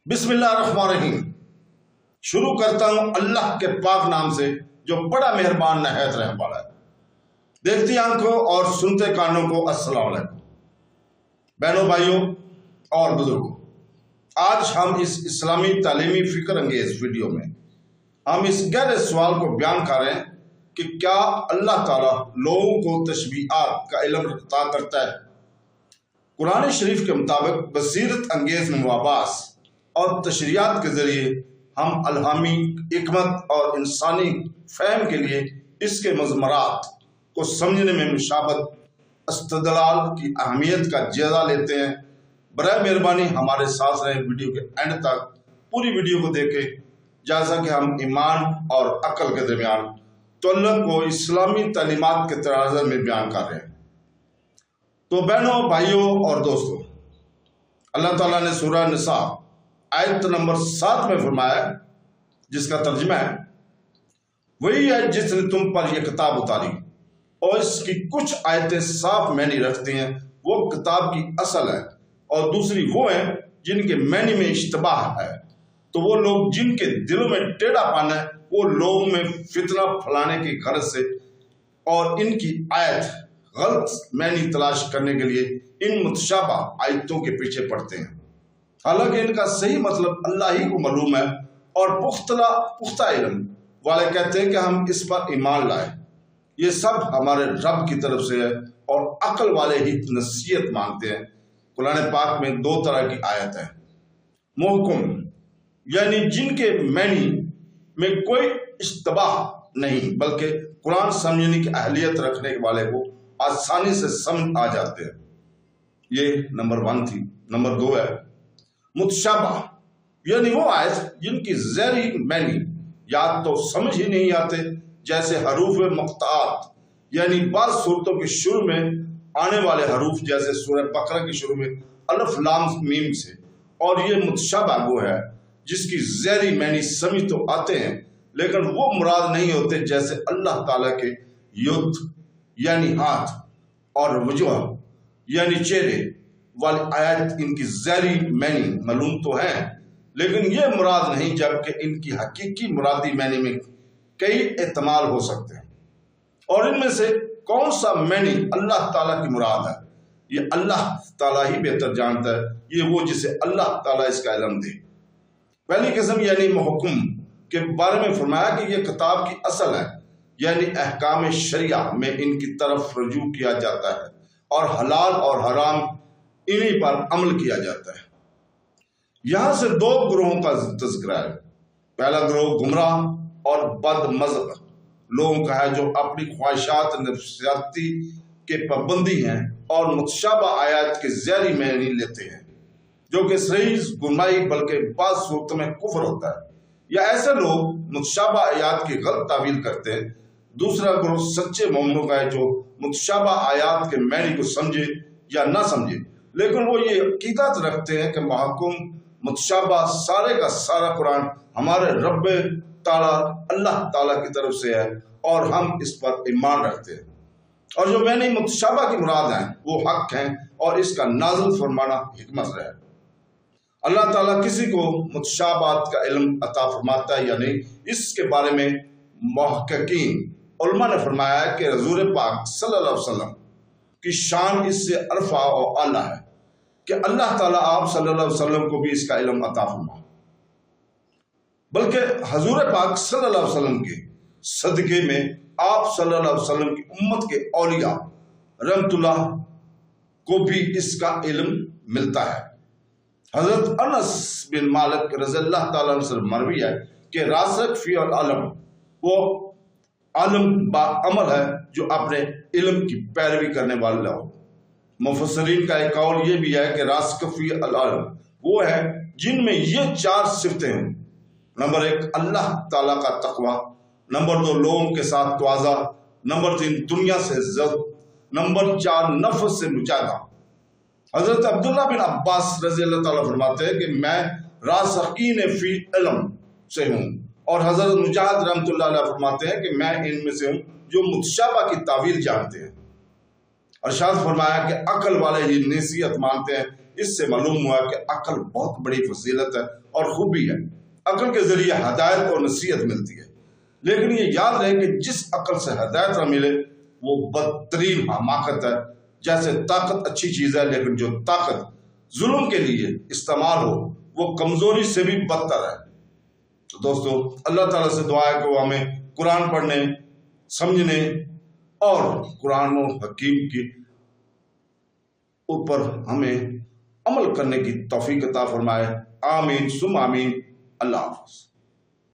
بسم اللہ الرحمن الرحیم۔ شروع کرتا ہوں اللہ کے پاک نام سے جو بڑا مہربان نہایت رحم والا ہے۔ دیکھتی آنکھوں اور سنتے کانوں کو السلام علیکم۔ بہنوں، بھائیوں اور بزرگوں، آج ہم اس اسلامی تعلیمی فکر انگیز ویڈیو میں ہم اس گہرے سوال کو بیان کر رہے ہیں کہ کیا اللہ تعالیٰ لوگوں کو تشبیہات کا علم عطا کرتا ہے؟ قرآن شریف کے مطابق بصیرت انگیز مباحث اور تشریحات کے ذریعے ہم الہامی حکمت اور انسانی فہم کے لیے اس کے مضمرات کو سمجھنے میں مشابہت استدلال کی اہمیت کا جائزہ لیتے ہیں۔ برائے مہربانی ہمارے ساتھ رہیں، ویڈیو کے اینڈ تک پوری ویڈیو کو دیکھیں، جیسا کہ ہم ایمان اور عقل کے درمیان تعلق کو اسلامی تعلیمات کے تناظر میں بیان کر رہے ہیں۔ تو بہنوں، بھائیوں اور دوستوں، اللہ تعالیٰ نے سورہ نساء آیت نمبر 7 میں فرمایا، جس کا ترجمہ ہے، وہی ہے جس نے تم پر یہ کتاب اتاری اور اس کی کچھ آیتیں صاف معنی رکھتی ہیں، وہ کتاب کی اصل ہے، اور دوسری وہ ہیں جن کے معنی میں اشتباہ ہے۔ تو وہ لوگ جن کے دلوں میں ٹیڑھا پن ہے، وہ لوگوں میں فتنہ پھیلانے کی غرض سے اور ان کی آیت غلط معنی تلاش کرنے کے لیے ان متشابہ آیتوں کے پیچھے پڑتے ہیں، حالانکہ ان کا صحیح مطلب اللہ ہی کو معلوم ہے، اور پختہ علم والے کہتے ہیں کہ ہم اس پر ایمان لائے۔ یہ سب ہمارے رب کی طرف سے ہے، اور عقل والے ہی نصیحت مانگتے ہیں۔ قرآن پاک میں 2 طرح کی آیت ہے، محکم یعنی جن کے معنی میں کوئی اشتباہ نہیں بلکہ قرآن سمجھنے کی اہلیت رکھنے والے کو آسانی سے سمجھ آ جاتے ہیں، یہ نمبر 1 تھی۔ نمبر 2 ہے متشابہ، یعنی وہ آیت جن کی ظاہری معنی یا تو سمجھ ہی نہیں آتے، جیسے حروف مقطعات، یعنی بعض صورتوں کے شروع میں آنے والے حروف، جیسے سورہ بقرہ کے شروع میں الف لام میم سے۔ اور یہ متشابہ وہ ہے جس کی ظاہری معنی سمجھ تو آتے ہیں لیکن وہ مراد نہیں ہوتے، جیسے اللہ تعالیٰ کے ید یعنی ہاتھ اور وجوہ یعنی چہرے والی آیت، ان کی ظاہری معنی معلوم تو ہیں لیکن یہ مراد نہیں، جبکہ ان کی حقیقی مرادی معنی میں کئی احتمال ہو سکتے ہیں، اور ان میں سے کون سا معنی اللہ تعالیٰ کی مراد ہے، یہ اللہ تعالیٰ ہی بہتر جانتا ہے، یہ وہ جسے اللہ تعالیٰ اس کا علم دے۔ پہلی قسم یعنی محکم کے بارے میں فرمایا کہ یہ کتاب کی اصل ہے، یعنی احکام شریعہ میں ان کی طرف رجوع کیا جاتا ہے اور حلال اور حرام انہی پر عمل کیا جاتا ہے۔ یہاں سے 2 گروہوں کا تذکرہ ہے۔ پہلا گروہ گمراہ اور بد مذہب لوگوں کا ہے، جو اپنی خواہشات نفسیاتی کے پابندی ہیں اور متشابہ آیات کے ظاہری معنی لیتے ہیں، جو کہ صحیح گمراہی بلکہ بعض صورتوں میں کفر ہوتا ہے، یا ایسے لوگ متشابہ آیات کی غلط تعویل کرتے ہیں۔ دوسرا گروہ سچے مومنوں کا ہے، جو متشابہ آیات کے معنی کو سمجھے یا نہ سمجھے لیکن وہ یہ عقیدت رکھتے ہیں کہ محکم متشابہ سارے کا سارا قرآن ہمارے رب تعالیٰ اللہ تعالیٰ کی طرف سے ہے اور ہم اس پر ایمان رکھتے ہیں، اور جو معنی متشابہ کی مراد ہیں وہ حق ہیں اور اس کا نازل فرمانا حکمت ہے۔ اللہ تعالیٰ کسی کو متشابہات کا علم عطا فرماتا ہے یا نہیں، اس کے بارے میں محققین علماء نے فرمایا ہے کہ حضور پاک صلی اللہ علیہ وسلم کی شان اس سے ارفع اور اعلیٰ ہے کہ اللہ تعالیٰ آپ صلی اللہ علیہ وسلم کو بھی اس کا علم عطا فرما، بلکہ حضور پاک صلی اللہ علیہ وسلم کے صدقے میں آپ صلی اللہ علیہ وسلم کی امت کے اولیاء رحمت اللہ کو بھی اس کا علم ملتا ہے۔ حضرت انس بن مالک رضی اللہ تعالیٰ عنہ سے مروی ہے کہ راسخ فی العلم وہ عالم با عمل ہے جو اپنے علم کی پیروی کرنے والا ہو۔ مفسرین کا ایک قول یہ بھی ہے کہ راسخ فی العلم وہ ہے جن میں یہ 4 صفتیں ہیں۔ نمبر 1 اللہ تعالیٰ کا تقوی، نمبر 2 لوگوں کے ساتھ تواضع، نمبر 3 دنیا سے زہد، نمبر 4 نفس سے مجاہدہ۔ حضرت عبداللہ بن عباس رضی اللہ تعالیٰ فرماتے ہیں کہ میں راسخین فی علم سے ہوں، اور حضرت مجاہد رحمۃ اللہ علیہ فرماتے ہیں کہ میں ان میں سے ہوں جو متشابہ کی تعویل جانتے ہیں۔ ارشاد فرمایا کہ عقل والے ہی نصیحت مانتے ہیں، اس سے معلوم ہوا کہ عقل بہت بڑی فضیلت ہے اور خوبی ہے۔ عقل کے ذریعے ہدایت اور نصیحت ملتی ہے، لیکن یہ یاد رہے کہ جس عقل سے ہدایت نہ ملے وہ بدترین حماقت ہے۔ جیسے طاقت اچھی چیز ہے، لیکن جو طاقت ظلم کے لیے استعمال ہو وہ کمزوری سے بھی بدتر ہے۔ تو دوستو، اللہ تعالیٰ سے دعا ہے کہ وہ ہمیں قرآن پڑھنے، سمجھنے اور قرآن و حکیم کی اوپر ہمیں عمل کرنے کی توفیق عطا فرمائے۔ آمین ثم آمین۔ اللہ حافظ۔